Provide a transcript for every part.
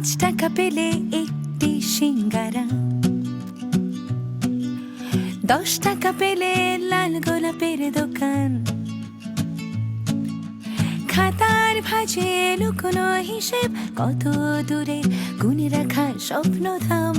টাকা পেলে একটি সিঙ্গারা, 10 টাকা পেলে লাল গোলাপের দোকান, খাতার ভাঁজে লুকোনো হিসেব, কত দূরে গুনে রাখা স্বপ্নধাম।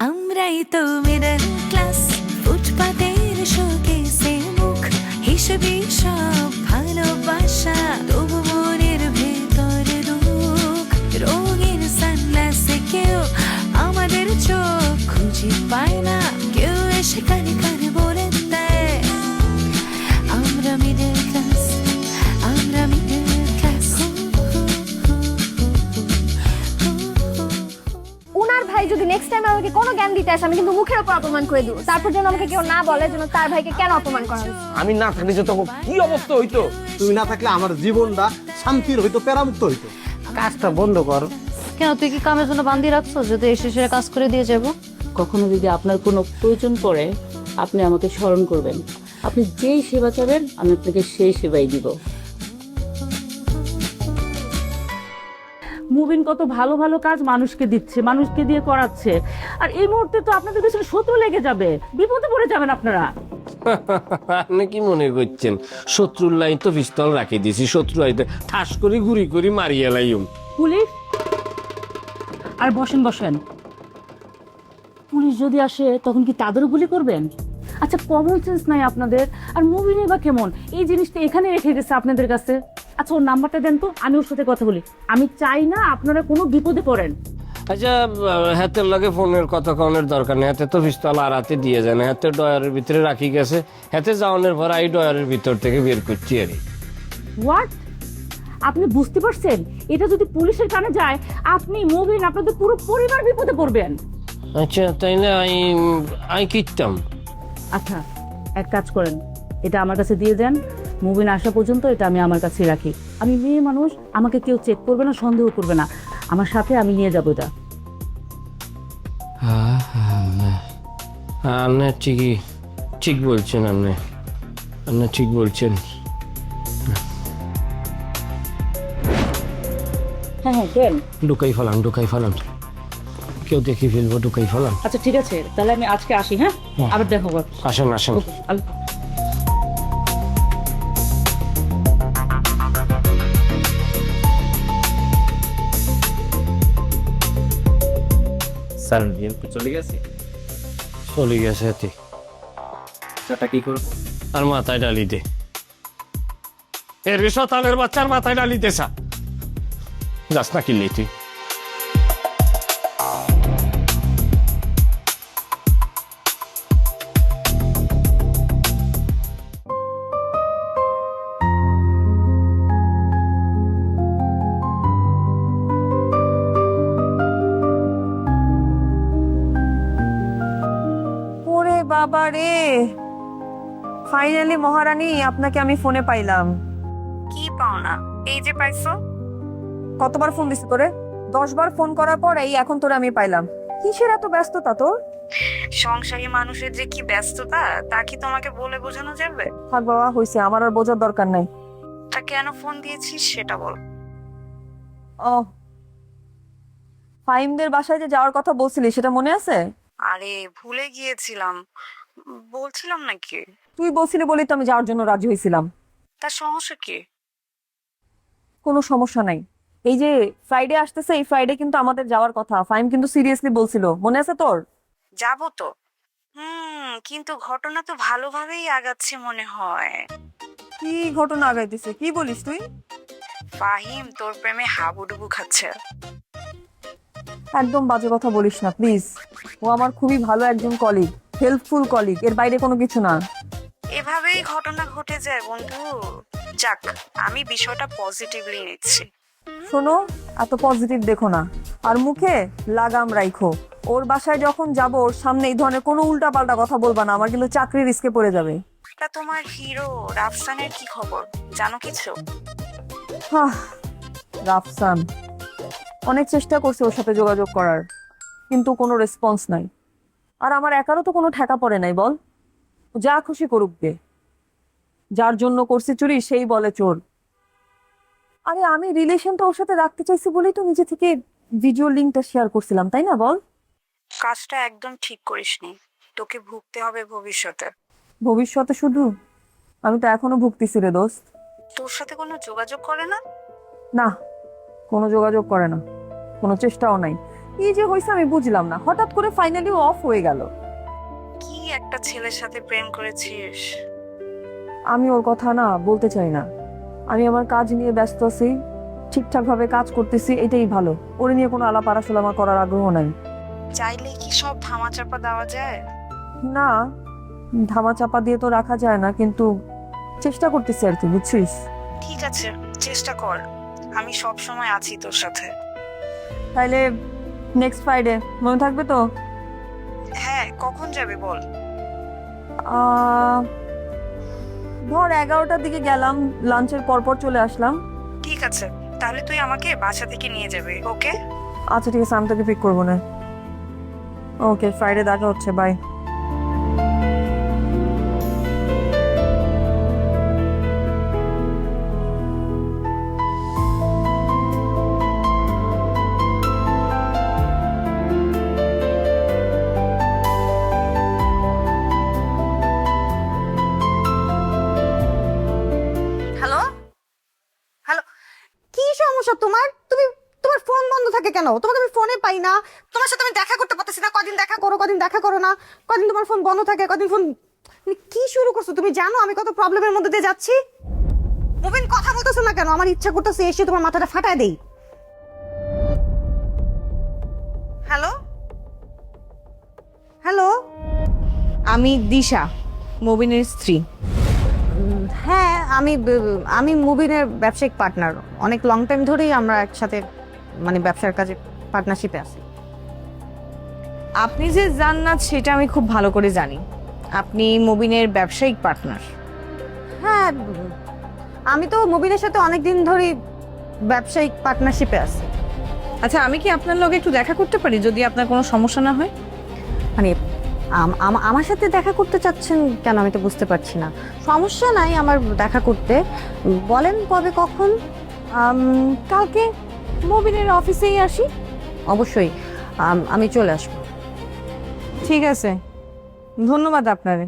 আমরাই তো মিডল ক্লাস, ফুটপাতের শোকেসে মুখ, হিসেবে সব ভালোবাসা, তবু মনের ভেতর দুঃখ। রঙের সানগ্লাসে কেউ আমাদের চোখ খুঁজে পায় না, কেউ এসে কানে কানে বলে দেয় আমরা মিডল ক্লাস, আমরা মিডল ক্লাস। উনার ভাই যদি নেক্সট টাইম আমাকে কোনো জ্ঞান দিতে আসে, আমি কিন্তু মুখের উপর অপমান করে দিব। তারপর যেন আমাকে কেউ না বলে যেন তার ভাইকে কেন অপমান করা হয়েছে। আমি না থাকলে যে তখন কি অবস্থা হইতো। তুমি না থাকলে আমার জীবনটা শান্তির হইতো, প্যারামুক্ত হইতো। কাজটা বন্ধ কর। কেন, তুই কি কামের জন্য বান্ধি রাখছো যদি এসে সেরে কাজ করে দিয়ে যাব? কখনো যদি আপনার কোনো প্রয়োজন পড়ে আপনি আমাকে স্মরণ করবেন। আপনি যেই সেবা চাবেন আমি আপনাকে সেই সেবাই দিব। মুবিন কত ভালো ভালো কাজ মানুষকে দিচ্ছে, মানুষকে দিয়ে করাচ্ছে, আর এই মুহূর্তে তো আপনাদের পিছনে শত্রু লেগে যাবে, বিপদে পড়ে যাবেন আপনারা। আপনি কি মনে করছেন শত্রুর লাইন তো পিস্তল রাখি দিছি, শত্রু আইতে ঠাস করে গুড়ি করে মারিয়ে লাইম। পুলিশ আর বসেন বসেন, পুলিশ যদি আসে তখন কি তাদেরও গুলি করবেন? আচ্ছা, কমন সেন্স নাই আপনাদের। আর মুবিনই বা কেমন, এই জিনিসটা এখানে রেখে গেছে আপনাদের কাছে। আচ্ছা, ওর নাম্বারটা দেন তো, আমি ওর সাথে কথা বলি। আমি চাই না আপনারা কোনো বিপদে পড়েন। আচ্ছা, হাতের লাগে ফোনের কথা কনের দরকার নেই, হাতে তো পিস্তল আর হাতে দিয়ে যায় না, হাতে ডয়ারের ভিতরে রাখি গেছে, হাতে যাওয়ানোর পর এই ডয়ারের ভিতর থেকে বের করছি আর। হোয়াট? আপনি বুঝতে পারছেন? এটা যদি পুলিশের কানে যায়, আপনি, মুবিন, আপনাদের পুরো পরিবার বিপদে পড়বেন। আচ্ছা, তাই না? আমি কিনতাম। আচ্ছা, এক কাজ করেন, এটা আমার কাছে দিয়ে দেন। মুবিন আসা পর্যন্ত এটা আমি আমার কাছে রাখি। আমি মেয়ে মানুষ, আমাকে কেউ চেক করবে না, সন্দেহ করবে না। আমার সাথে আমি নিয়ে যাবো এটা। আপনি ঠিকই ঠিক বলছেন, আপনি ঠিক বলছেন। হ্যাঁ হ্যাঁ, দেন। ঢুকাই ফেলাম, কেউ দেখি ফেলবো, ঢুকাই ফেলাম। আচ্ছা ঠিক আছে, তাহলে আমি আজকে আসি। হ্যাঁ, আবার দেখো। আসেন। স্যার বিএনপি চলে গেছে। চলে গেছে হাতে। সেটা কি করবো? আর মাথায় ডালি দে, এর শতানের বাচ্চার মাথায় ডালি দে। যাস না কিনলি তুই? ওরে বাবা রে, ফাইনালি মহারানী আপনাকে আমি ফোনে পাইলাম। কি পাওনা, এই যে পাইছো। কতবার ফোন দিছি তোরে? 10 বার ফোন করার পর এই এখন তোরে আমি পাইলাম। কিসের এত ব্যস্ততা তোর? সংসারী মানুষের যে কি ব্যস্ততা তা কি তোমাকে বলে বোঝানো যাবে? থাক বাবা, হইছে, আমার আর বোঝার দরকার নাই। তা কেন ফোন দিয়েছিস সেটা বল। ও, ফাহিমদের বাসায় যে যাওয়ার কথা বলছিলি সেটা মনে আছে? আরে ভুলে গিয়েছিলাম, বলছিলাম নাকি? তুই বলছিলি বলি তো আমি যাওয়ার জন্য রাজি হয়েছিলাম। তার সমস্যা কি? কোনো সমস্যা নাই। এই যে ফ্রাইডে আসতেছে, এই ফ্রাইডে কিন্তু আমাদের যাওয়ার কথা। ফাহিম কিন্তু সিরিয়াসলি বলছিল, মনে আছে তোর? যাবো তো। কিন্তু ঘটনা তো ভালোভাবেই আগাচ্ছে মনে হয়। কি ঘটনা আগাইতেছে, কি বলিস তুই? ফাহিম তোর প্রেমে হাবুডুবু খাচ্ছে। একদম বাজে কথা বলিস না প্লিজ। ও আমার খুবই ভালো একজন কলিগ, হেল্পফুল কলিগ, এর বাইরে কোনো কিছু না। এভাবেই ঘটনা ঘটে যায় বন্ধু। যাক, আমি বিষয়টা পজিটিভলি নিচ্ছি। শোনো, এত পজিটিভ দেখো না, আর মুখে লাগাম রাখো। ওর বাসায় যখন যাব ওর সামনে এই ধরনের কোনো উল্টা পাল্টা কথা বলবা না, আমার কিন্তু চাকরি রিস্কে পড়ে যাবে। তা তোমার হিরো রাফসানের কি খবর, জানো কিছু? রাফসান অনেক চেষ্টা করছে ওর সাথে যোগাযোগ করার, কিন্তু কোনো রেসপন্স নাই। আর আমার একারও তো কোনো ঠেকা পড়ে নাই, বল। যা খুশি করুক গে, যার জন্য করছি চুরি সেই বলে চোর। আরে আমি রিলেশনটা ওর সাথে রাখতে চাইছি বলেই তো নিজে থেকে ভিডিও লিঙ্কটা শেয়ার করছিলাম, তাই না বল? কাজটা একদম ঠিক করিসনি, তোকে ভুগতে হবে ভবিষ্যতে। ভবিষ্যতে শুধু? আমি তো এখনো ভুগতেছি রে দোস্ত। তোর সাথে কোনো যোগাযোগ করে না? না, কোনো যোগাযোগ করে না, কোনো চেষ্টাও নাই। এই যে হয়েছে আমি বুঝলাম না, হঠাৎ করে ফাইনালি অফ হয়ে গেল। কি একটা ছেলের সাথে প্রেম করেছিস? আমি ওর কথা না বলতে চাই না। আমি আমার কাজ নিয়ে ব্যস্ত আছি, ঠিকঠাক ভাবে কাজ করতেছি, এটাই ভালো। ওরে নিয়ে কোনো আলাপ আলোচনা আমার করার আগ্রহ নাই। চাইলে কি সব ধামাচাপা দেওয়া যায়? না, ধামাচাপা দিয়ে তো রাখা যায় না, কিন্তু চেষ্টা করতেছি আর কি, বুঝছিস? ঠিক আছে, চেষ্টা কর, আমি সব সময় আছি তোর সাথে। তাইলে নেক্সট ফ্রাইডে মনে থাকবে তো? হ্যাঁ, কখন যাবে বল? ধর 11টার দিকে গেলাম, লাঞ্চের পরপর চলে আসলাম। ঠিক আছে, তাহলে তুই আমাকে বাসা থেকে নিয়ে যাবে, ওকে? আচ্ছা ঠিক আছে, আমি তোকে পিক করবো না। ওকে, ফ্রাইডে দেখা হচ্ছে, বাই। হ্যালো হ্যালো, কি সমস্যা তোমার? তোমার ফোন বন্ধ থাকে কেন? তোমাকে আমি ফোনে পাই না, তোমার সাথে আমি দেখা করতে পারতেছি না। কদিন দেখা করো, কদিন দেখা করো না, কদিন তোমার ফোন বন্ধ থাকে, কদিন ফোন। তুমি কি শুরু করছো? তুমি জানো আমি কত প্রবলেমের মধ্যে দিয়ে যাচ্ছি? মুবিন কথা বলতেছো না কেন? আমার ইচ্ছা করতেছে এসে তোমার মাথাটা ফাটায় দেই। হ্যালো হ্যালো, আমি দিশা, মবিনের স্ত্রী। হ্যাঁ আমি মুবিনের ব্যবসায়িক পার্টনার। অনেক লং টাইম ধরেই আমরা একসাথে মানে ব্যবসার কাজে পার্টনারশিপে আছি। আপনি যে জান্নাত সেটা আমি খুব ভালো করে জানি। আপনি মবিনের ব্যবসায়িক পার্টনার। হ্যাঁ, আমি তো মুবিনের সাথে অনেক দিন ধরেই ব্যবসায়িক পার্টনারশিপে আছি। আচ্ছা, আমি কি আপনার লগে একটু দেখা করতে পারি যদি আপনার কোনো সমস্যা না হয়? মানে আমার সাথে দেখা করতে চাচ্ছেন কেন আমি তো বুঝতে পারছি না। সমস্যা নাই আমার দেখা করতে, বলেন কবে কখন? কালকে মবিনের অফিসেই আসি। অবশ্যই আমি চলে আসবো। ঠিক আছে, ধন্যবাদ আপনারে।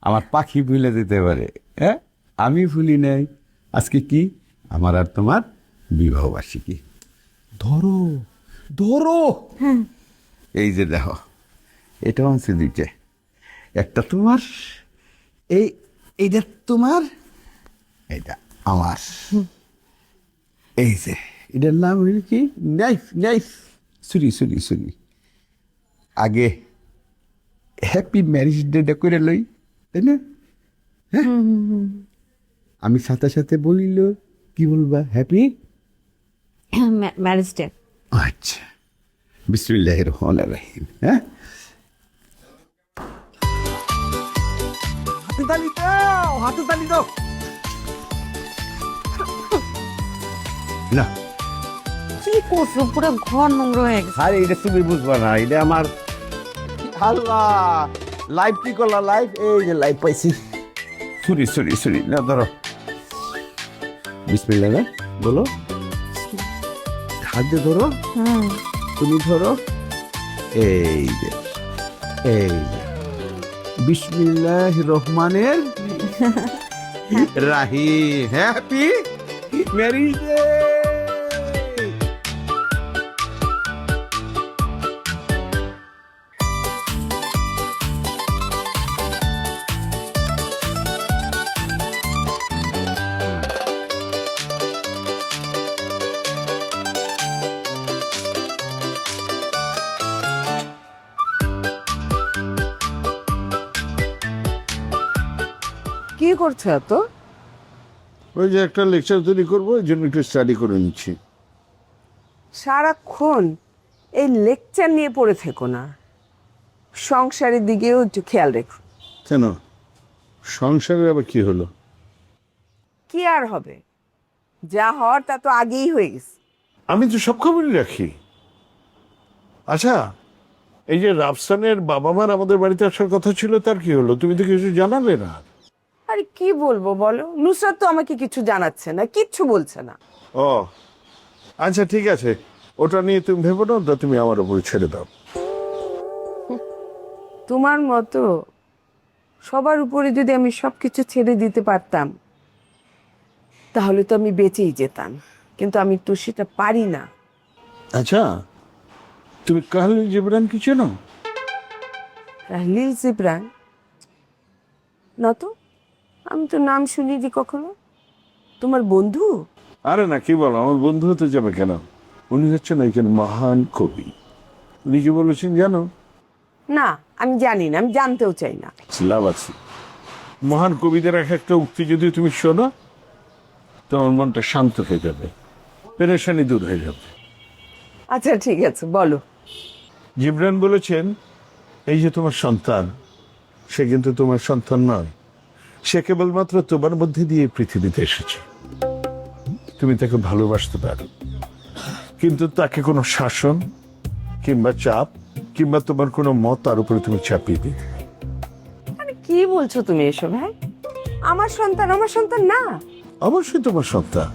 আমার পাখি ভুলে যেতে পারে, হ্যাঁ? আমি ভুলি নাই। আজকে কি আমার আর তোমার বিবাহ বার্ষিকী। ধরো ধরো, এই যে দেখো, এটাও আছে দুইটা, একটা তোমার, এইটা তোমার, এটা আমার। এই যে এটার নাম হইল কি, নাইফ নাইফ সুরি সুরি সুরি। আগে হ্যাপি ম্যারেজ ডেটা করে লই, তাই না? হ্যাঁ, আমি সাথে সাথে বলিল কি বলবা? Happy marriage day. আচ্ছা, বিসমিল্লাহির রহমানির রহিম। হ্যাঁ, হাতে তালি দাও, হাতে তালি দাও। না কি করছো? পুরো ঘর নোংরা হয়ে গেছে। আরে এটা তুমি বুঝবা না, এটা আমার। আল্লাহ, লাইভ কি করলা? লাইভ, এই যে লাইভ পাইছি। সরি সরি সরি, না ধরো, বিসমিল্লাহ না বলো, হাত দিয়ে ধরো, তুমি ধরো, এই যে বিসমিল্লাহির রহমানির রাহিম। Happy marriage day. কি করছো এত? ওই যে একটা লেকচার তৈরি করবো, এই জন্য একটু স্টাডি করে নিচ্ছি। সারাক্ষণ এই লেকচার নিয়ে পড়ে থেকো না, সংসারের দিকেও একটু খেয়াল রেখো। কেন, সংসারের আবার কি হলো? কি আর হবে, যা হওয়ার তা তো আগেই হয়ে গেছে। আমি তো সব খবরই রাখি। আচ্ছা, এই যে রাফসানের বাবা মার আমাদের বাড়িতে আসার কথা ছিল, তার কি হলো? তুমি তো কিছু জানালে না। আরে কি বলবো বলো, নুসরাত তো আমাকে কিছু জানাচ্ছে না, কিচ্ছু বলছে না। ও আচ্ছা, ঠিক আছে, ওটা নিয়ে তুমি ভেবো না, ওটা তুমি আমার উপরে ছেড়ে দাও। তোমার মতো সবার উপরে যদি আমি সবকিছু ছেড়ে দিতে পারতাম তাহলে তো আমি বেঁচেই যেতাম, কিন্তু আমি তো সেটা পারি না। আচ্ছা, তুমি কাহলিল জিবরান কি চেনো? তাহলিল জিবরান? না তো, আমি তো নাম শুনিনি কখনো। তোমার বন্ধু? আরে না, কি বলো, আমার বন্ধু হতে যাবে কেন? উনি হচ্ছেন একজন মহান কবি। উনি কি বলেছেন জানো? না, আমি জানি না, আমি জানতেও চাই না। লাভ আছে। মহান কবিদের এক একটা উক্তি যদি তুমি শোনো, তোমার মনটা শান্ত হয়ে যাবে, পেরেশানি দূর হয়ে যাবে। আচ্ছা ঠিক আছে, বলো। জিবরান বলেছেন, এই যে তোমার সন্তান, সে কিন্তু তোমার সন্তান নয়, সে কেবলমাত্র তোমার মধ্যে দিয়ে পৃথিবীতে এসেছে। তুমি তাকে ভালোবাসতে পারো, কিন্তু তাকে কোনো শাসন কিংবা চাপ কিংবা তোমার কোনো মত তার উপরে তুমি চাপিয়ে দিতে। আরে কি বলছো তুমি এসব? হ্যাঁ, আমার সন্তান আমার সন্তান না? অবশ্যই তোমার সন্তান,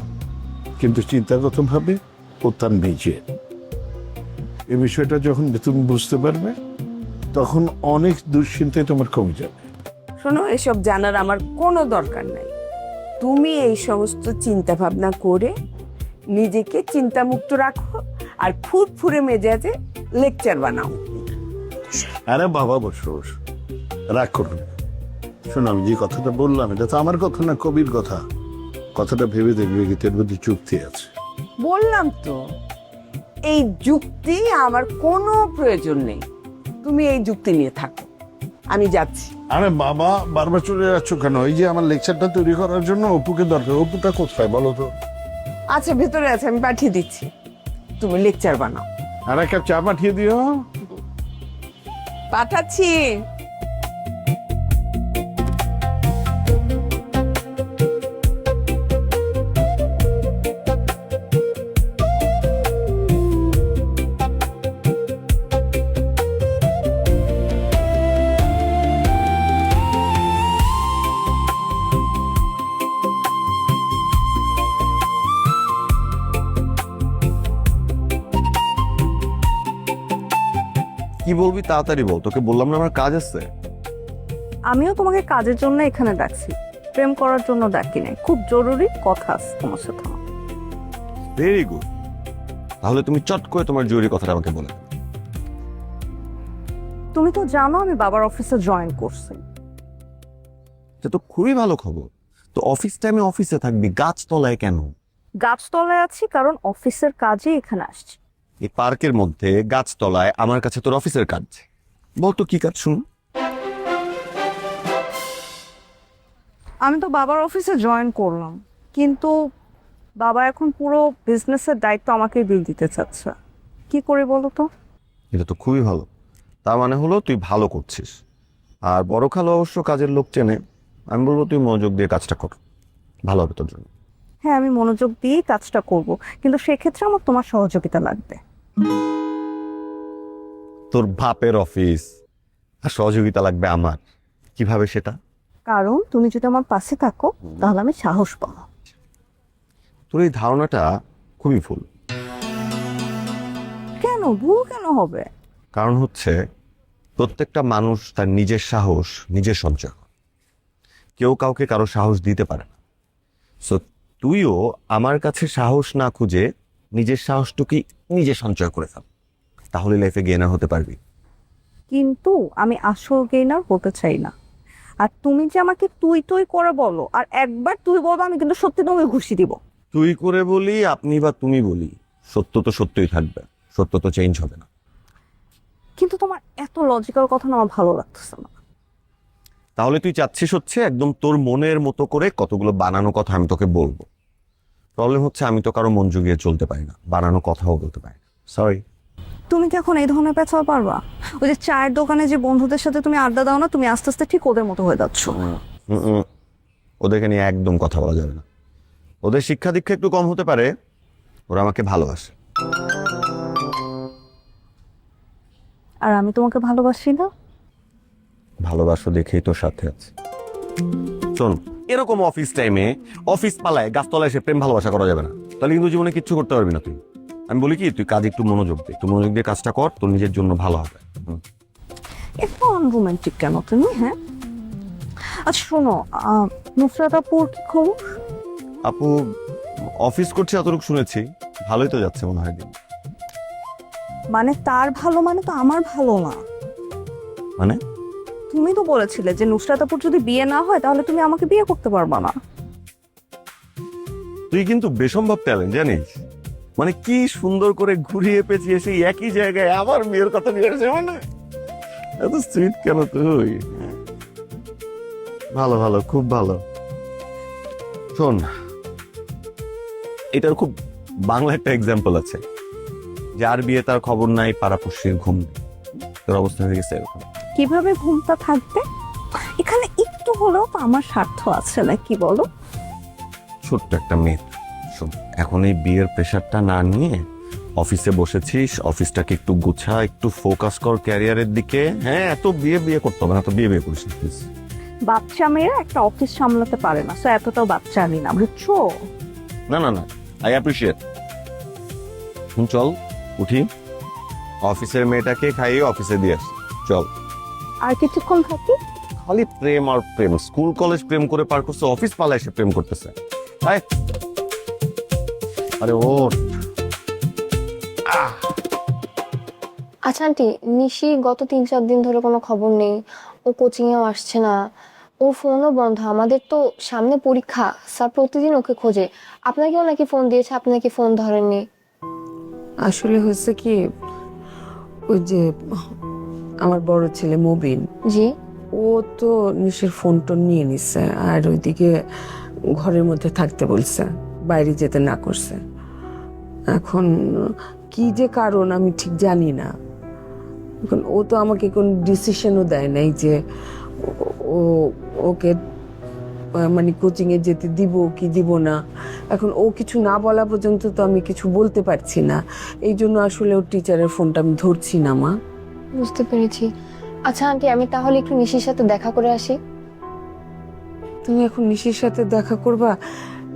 কিন্তু চিন্তাগত ভাবে ও তার নিজের। এই বিষয়টা যখন তুমি বুঝতে পারবে, তখন অনেক দুশ্চিন্তায় তোমার কমে যাবে। শোনো, এসব জানার আমার কোনো দরকার নাই। তুমি এই সমস্ত চিন্তা ভাবনা করে নিজেকে চিন্তামুক্ত রাখো আর ফুরফুরে মেজাজে লেকচার বানাও। আরে বাবা, বসো বসো, রাগ করো না। শোনো, আমি যে কথাটা বললাম, এটা তো আমার কথা না, কবির কথা। কথাটা ভেবে দেখবে কি এর মধ্যে যুক্তি আছে। বললাম তো, এই যুক্তি আমার কোনো প্রয়োজন নেই। তুমি এই যুক্তি নিয়ে থাকো, আমি যাচ্ছি। আরে বাবা, বারবার চলে যাচ্ছ কেন? এই যে আমার লেকচারটা তৈরি করার জন্য অপুকে দরকার। অপুটা কোথায় বলো তো? আচ্ছা, ভেতরে আছে, আমি পাঠিয়ে দিচ্ছি, তুমি লেকচার বানাও। আর এক কাপ চা পাঠিয়ে দিও। পাঠাচ্ছি। কি বলবি তাড়াতাড়ি বল, তোকে বললাম না আমার কাজ আছে। আমিও তোমাকে কাজের জন্য এখানে ডাকছি, প্রেম করার জন্য ডাকি নাই। খুব জরুরি কথা আছে তোমার সাথে আমার। ভেরি গুড, তাহলে তুমি চট করে তোমার জরুরি কথাটা আমাকে বলে। তুমি তো জানো আমি বাবার অফিসে জয়েন করছি। এটা তো খুবই ভালো খবর। তো অফিস টাইমে অফিসে থাকবি, গাছতলায় কেন? গাছতলায় আছি কারণ অফিসের কাজে এখানে আসছি। এই পার্কের মধ্যে গাছতলায় আমার কাছে তোর অফিসের কাজ। বলতো কি কাজ শুন। আমি তো বাবার অফিসে জয়েন করলাম, কিন্তু বাবা এখন পুরো বিজনেসের দায়িত্ব আমাকেই দিয়ে দিতে চাচ্ছে। কি করে বলো তো? এটা তো খুবই ভালো। তার মানে হলো তুই ভালো করছিস, আর বড় খালো অবশ্য কাজের লোক চেনে। আমি বলবো তুই মনোযোগ দিয়ে কাজটা কর, ভালো হবে তোর জন্য। হ্যাঁ, আমি মনোযোগ দিয়েই কাজটা করব, কিন্তু সেক্ষেত্রে আমার তোমার সহযোগিতা লাগবে। তোর বাপের অফিস আর সহযোগিতা লাগবে আমার, কিভাবে সেটা? কারণ তুমি যদি আমার পাশে থাকো তাহলে আমি সাহস পাবো। তোর এই ধারণাটা খুবই ভুল। কেন ভুল কেন হবে? কারণ হচ্ছে প্রত্যেকটা মানুষ তার নিজের সাহস নিজের সঞ্চয় করে। কেউ কাউকে কারো সাহস দিতে পারে না। সো তুইও আমার কাছে সাহস না খুঁজে নিজের সাহসটুকি নিজে সঞ্চয় করে ফেল, তাহলে লাইফে গেইনার হতে পারবি। কিন্তু আমি আসল গেইনার হতে চাই না। আর তুমি যে আমাকে তুই তুই করে বলো, আর একবার তুই বলো, আমি কিন্তু সত্যি তোমাকে ঘুষি দিব। তুই করে বলি, আপনি বা তুমি বলি, সত্য তো সত্যই থাকবে, সত্য তো চেঞ্জ হবে না। কিন্তু তোমার এত লজিক্যাল কথা না আমার ভালো লাগতেছে না। তাহলে তুই চাচ্ছিস হচ্ছে একদম তোর মনের মতো করে কতগুলো বানানো কথা আমি তোকে বলবো। প্রবলেম হচ্ছে আমি তো কারো মন জুগিয়ে চলতে পারি না, বানানো কথাও বলতে পারি না। সরি। তুমি কি এখন এই ধরনের পেঁচাল পারবা? ওই যে চায়ের দোকানে যে বন্ধুদের সাথে তুমি আড্ডা দাও না, তুমি আস্তে আস্তে ঠিক ওদের মতো হয়ে যাচ্ছ। ওদেরকে নিয়ে একদম কথা বলা যাবে না। ওদের শিক্ষা দীক্ষা একটু কম হতে পারে, ওরা আমাকে ভালোবাসে। আর আমি তোমাকে ভালোবাসি না? ভালোবাসো দেখেই তোর সাথে আছে। শোন, এরকম অফিস টাইমে অফিস পালায় গাছতলায় এসে প্রেম ভালোবাসা করা যাবে না, তাহলে কিন্তু জীবনে কিচ্ছু করতে পারবি না তুই। আমি বলি কি, তুই কাজ একটু মনোযোগ দে, একটু মনোযোগ দিয়ে কাজটা কর, তোর নিজের জন্য ভালো হবে। একটু আনরোমান্টিক কেন তুমি? হ্যাঁ, আচ্ছা শোনো, নুসরাত আপুর কি খবর? আপু অফিস করছে এতটুকু শুনেছি, ভালোই তো যাচ্ছে মনে হয়। মানে তার ভালো মানে তো আমার ভালো না। মানে তুমি তো বলেছিলে যে নুসরাত আপুর যদি বিয়ে না হয় তাহলে তুমি আমাকে বিয়ে করতে পারবা না। তুই কিন্তু বেসম্ভব ট্যালেন্ট জানিস, মানে কি সুন্দর করে ঘুরিয়ে পেঁচিয়ে সেই একই জায়গায় আমার মেয়ের কথা নিয়ে আসে, মানে এত সুইট কেন তুই? ভালো ভালো, খুব ভালো। শোন, এটার খুব বাংলা একটা এক্সাম্পল আছে, যার বিয়ে তার খবর নাই পাড়াপড়শির ঘুম নেই। তোর অবস্থা হয়ে গেছে এরকম। কিভাবে ঘুমটা থাকবে? এখানে একটু হলেও তো আমার স্বার্থ আছে না, কি বলো? ছোট্ট একটা মেয়ে, শোন, এখন এই বিয়ের প্রেশারটা না নিয়ে অফিসে বসেছিস, অফিসটাকে একটু গুছা, একটু ফোকাস কর ক্যারিয়ারের দিকে। হ্যাঁ, এত বিয়ে করতে হবে না, তো বিয়ে করিস না প্লিজ। বাচ্চা মেয়েরা একটা অফিস সামলাতে পারে না, তো এতটাও বাচ্চা আমি না, বুঝছো? না না না, আই অ্যাপ্রিশিয়েট। চল উঠি, অফিসের মেয়েটাকে খাইয়ে অফিসে দিয়ে আসি, চল। আর কিছুক্ষণ থাকি? খালি প্রেম আর প্রেম, স্কুল কলেজ প্রেম করে পার করছে, অফিস পালা এসে প্রেম করতেছে। আরে ওঠ। আচ্ছা আন্টি, নিশি গত 3-4 দিন ধরে কোনো খবর নেই, ও কোচিংয়েও আসছে না, ওর ফোনও বন্ধ। আমাদের তো সামনে পরীক্ষা, স্যার প্রতিদিন ওকে খোঁজে। আপনাকেও নাকি ফোন দিয়েছে, আপনি নাকি ফোন ধরেননি? আসলে হয়েছে কি, ওই যে আমার বড় ছেলে মবিন, জি, ও তো নিশির ফোনটা নিয়ে নিছে, আর ওইদিকে ঘরের মধ্যে থাকতে বলছে, বাইরে যেতে না করছে। এখন কি যে কারণ আমি ঠিক জানি না। এখন ও তো আমাকে কোনো ডিসিশনও দেয় নাই যে ও ওকে মানে কোচিংয়ে যেতে দিব কি দিব না। এখন ও কিছু না বলা পর্যন্ত তো আমি কিছু বলতে পারছি না, এই জন্য আসলে ওর টিচারের ফোনটা আমি ধরছি না। মা, বুঝতে পেরেছি। আচ্ছা আন্টি, আমি তাহলে একটু নিশির সাথে দেখা করে আসি। তুমি এখন নিশির সাথে দেখা করবা?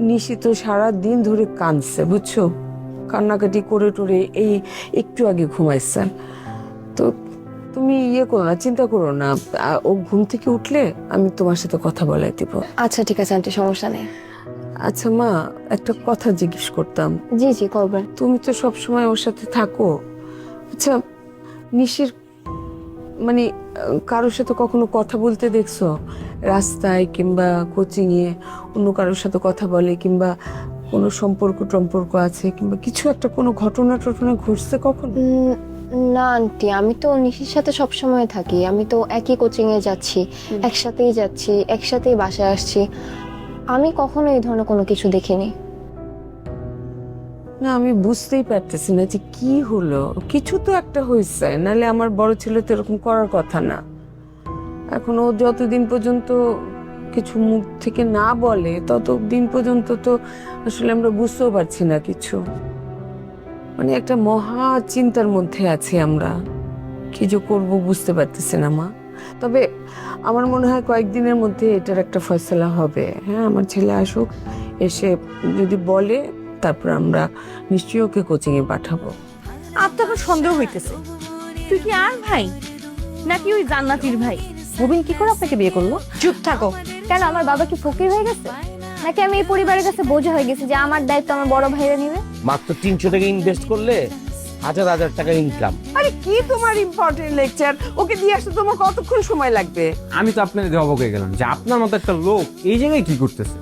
নিশি তো সারা দিন ধরে কাঁদছে, বুঝছো, কান্নাকাটি করে টোরে এই একটু আগে ঘুমাইছে। তো তুমি করো না, চিন্তা করো না, ও ঘুম থেকে উঠলে আমি তোমার সাথে কথা বলাই দিব। আচ্ছা ঠিক আছে আন্টি, সমস্যা নেই। আচ্ছা মা, একটা কথা জিজ্ঞেস করতাম। জি জি করবেন। তুমি তো সব সময় ওর সাথে থাকো, আচ্ছা নিশির মানে কারোর সাথে কখনো কথা বলতে দেখছো? রাস্তায় কিংবা কোচিংয়ে অন্য কারোর সাথে কথা বলে, কিংবা কোনো সম্পর্ক আছে, কিংবা কিছু একটা কোনো ঘটনা ঘটছে কখন? না আন্টি, আমি তো নিশির সাথে সবসময় থাকি, আমি তো একই কোচিংয়ে যাচ্ছি, একসাথেই যাচ্ছি, একসাথেই বাসায় আসছি, আমি কখনো এই ধরনের কোনো কিছু দেখিনি। না, আমি বুঝতেই পারতেছি না যে কি হলো, কিছু তো একটা হয়েছে, নাহলে আমার বড় ছেলে তো এরকম করার কথা না। এখন ও যতদিন পর্যন্ত কিছু মুখ থেকে না বলে ততদিন পর্যন্ত তো আসলে আমরা বুঝতেও পারছি না কিছু, মানে একটা মহা চিন্তার মধ্যে আছি আমরা, কি যে করবো বুঝতে পারতেছি না মা। তবে আমার মনে হয় কয়েকদিনের মধ্যে এটার একটা ফয়সালা হবে। হ্যাঁ, আমার ছেলে আসুক, এসে যদি বলে তারপর আমরা নিশ্চয়ই ওকে কোচিংয়ে পাঠাবো। আপনার সন্দেহ হইতেছে, তুই কি আর ভাই নাকি ওই জান্নাতির ভাই? মুবিন কি করে আপনাকে বিয়ে করলো? চুপ থাকো। কেন, আমার বাবা কি ফকির হয়ে গেছে নাকি আমি এই পরিবারের কাছে বোঝা হয়ে গেছি যে আমার দায়িত্ব আমার বড় ভাইরা নিবে? মাত্র 300 টাকা ইনভেস্ট করলে 1000 টাকা ইনকাম। আরে কি তোমার ইম্পর্টেন্ট লেকচার, ওকে দিয়ে আসতে তোমার কতক্ষণ সময় লাগবে? আমি তো আপনার অবাক হয়ে গেলাম যে আপনার মতো একটা লোক এই জায়গায় কি করতেছে।